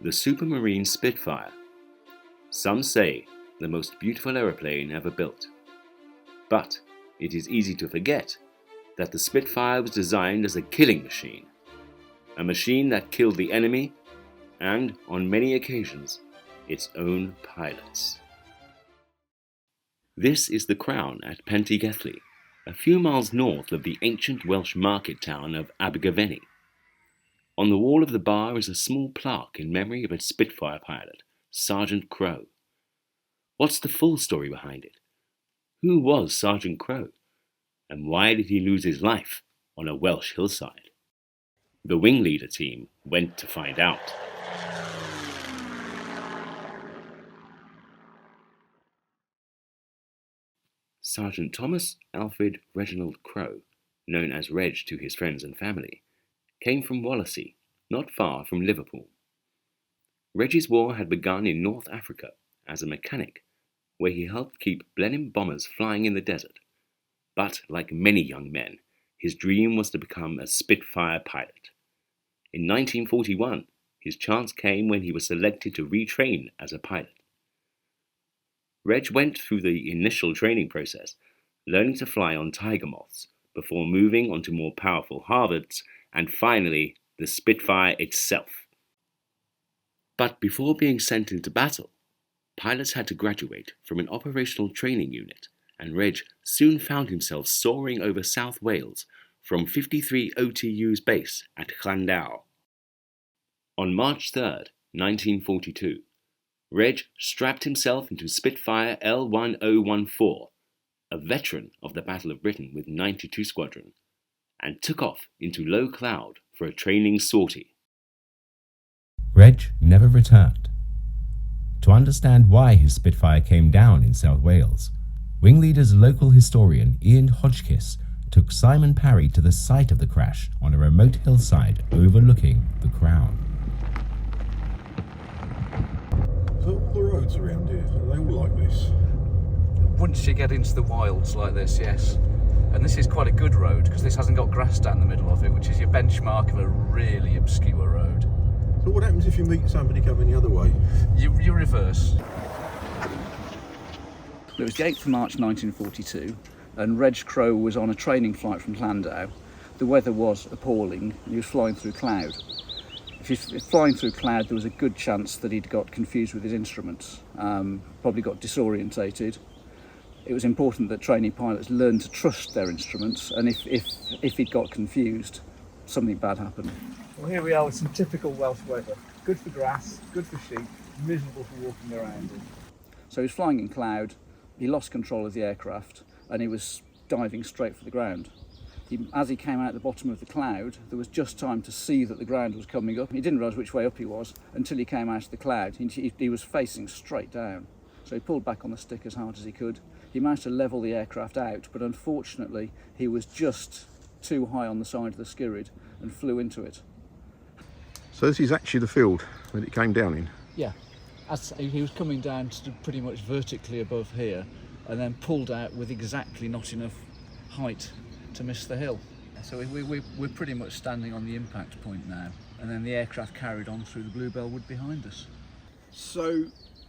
The Supermarine Spitfire. Some say the most beautiful aeroplane ever built. But it is easy to forget that the Spitfire was designed as a killing machine. A machine that killed the enemy and, on many occasions, its own pilots. This is the Crown at Pentigethly, a few miles north of the ancient Welsh market town of Abergavenny. On the wall of the bar is a small plaque in memory of a Spitfire pilot, Sergeant Crowe. What's the full story behind it? Who was Sergeant Crowe? And why did he lose his life on a Welsh hillside? The Wingleader team went to find out. Sergeant Thomas Alfred Reginald Crowe, known as Reg to his friends and family, came from Wallasey, not far from Liverpool. Reg's war had begun in North Africa as a mechanic, where he helped keep Blenheim bombers flying in the desert. But, like many young men, his dream was to become a Spitfire pilot. In 1941, his chance came when he was selected to retrain as a pilot. Reg went through the initial training process, learning to fly on Tiger Moths, before moving on to more powerful Harvards, and finally, the Spitfire itself. But before being sent into battle, pilots had to graduate from an operational training unit, and Reg soon found himself soaring over South Wales from 53 OTU's base at Llandow. On March 3rd, 1942, Reg strapped himself into Spitfire L1014, a veteran of the Battle of Britain with 92 Squadron, and took off into low cloud for a training sortie. Reg never returned. To understand why his Spitfire came down in South Wales, Wingleader's local historian Ian Hodgkiss took Simon Parry to the site of the crash on a remote hillside overlooking the Crown. So all the roads around here, are they all like this? Once you get into the wilds like this, yes. And this is quite a good road because this hasn't got grass down the middle of it, which is your benchmark of a really obscure road. So what happens if you meet somebody coming the other way? You reverse. It was the 8th of March 1942 and Reg Crowe was on a training flight from Llandow. The weather was appalling. He was flying through cloud. If he's flying through cloud, there was a good chance that he'd got confused with his instruments, probably got disorientated. It was important that trainee pilots learn to trust their instruments, and if he'd got confused, something bad happened. Well, here we are with some typical Welsh weather. Good for grass, good for sheep, miserable for walking around in. So he was flying in cloud, he lost control of the aircraft, and he was diving straight for the ground. As he came out the bottom of the cloud, there was just time to see that the ground was coming up. He didn't realise which way up he was until he came out of the cloud. He was facing straight down. So he pulled back on the stick as hard as he could. He managed to level the aircraft out, but unfortunately he was just too high on the side of the Skirrid and flew into it. So this is actually the field that it came down in? Yeah, as he was coming down to pretty much vertically above here and then pulled out with exactly not enough height to miss the hill. So we're pretty much standing on the impact point now, and then the aircraft carried on through the Bluebell Wood behind us. So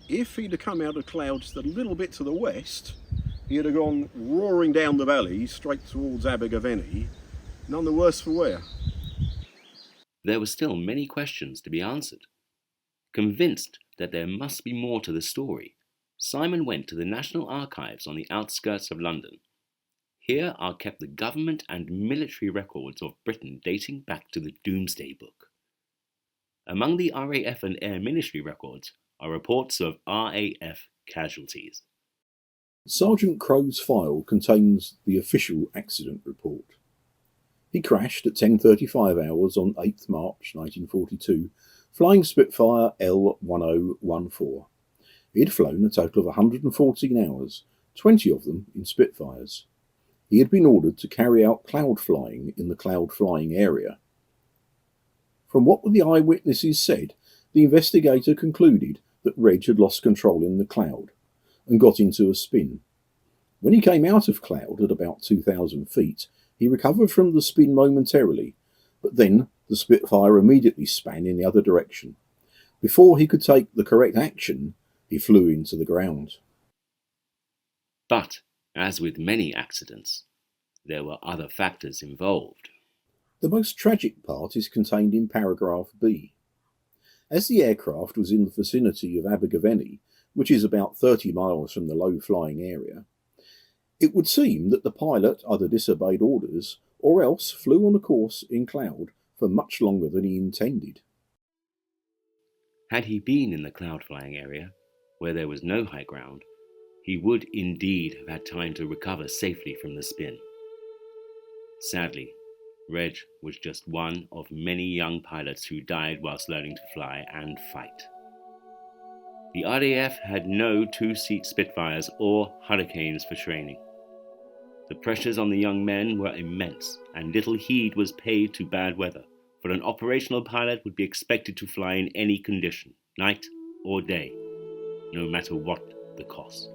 if he'd have come out of clouds a little bit to the west, he'd have gone roaring down the valley straight towards Abergavenny, none the worse for wear. There were still many questions to be answered. Convinced that there must be more to the story, Simon went to the National Archives on the outskirts of London. Here are kept the government and military records of Britain dating back to the Doomsday Book. Among the RAF and Air Ministry records are reports of RAF casualties. Sergeant Crowe's file contains the official accident report. He crashed at 10:35 hours on 8th March 1942, flying Spitfire L1014. He had flown a total of 114 hours, 20 of them in Spitfires. He had been ordered to carry out cloud flying in the cloud flying area. From what the eyewitnesses said, the investigator concluded that Reg had lost control in the cloud and got into a spin. When he came out of cloud at about 2,000 feet, he recovered from the spin momentarily, but then the Spitfire immediately span in the other direction. Before he could take the correct action, he flew into the ground. But, as with many accidents, there were other factors involved. The most tragic part is contained in paragraph B. As the aircraft was in the vicinity of Abergavenny, which is about 30 miles from the low-flying area, it would seem that the pilot either disobeyed orders or else flew on a course in cloud for much longer than he intended. Had he been in the cloud-flying area, where there was no high ground, he would indeed have had time to recover safely from the spin. Sadly, Reg was just one of many young pilots who died whilst learning to fly and fight. The RAF had no two-seat Spitfires or Hurricanes for training. The pressures on the young men were immense, and little heed was paid to bad weather, for an operational pilot would be expected to fly in any condition, night or day, no matter what the cost.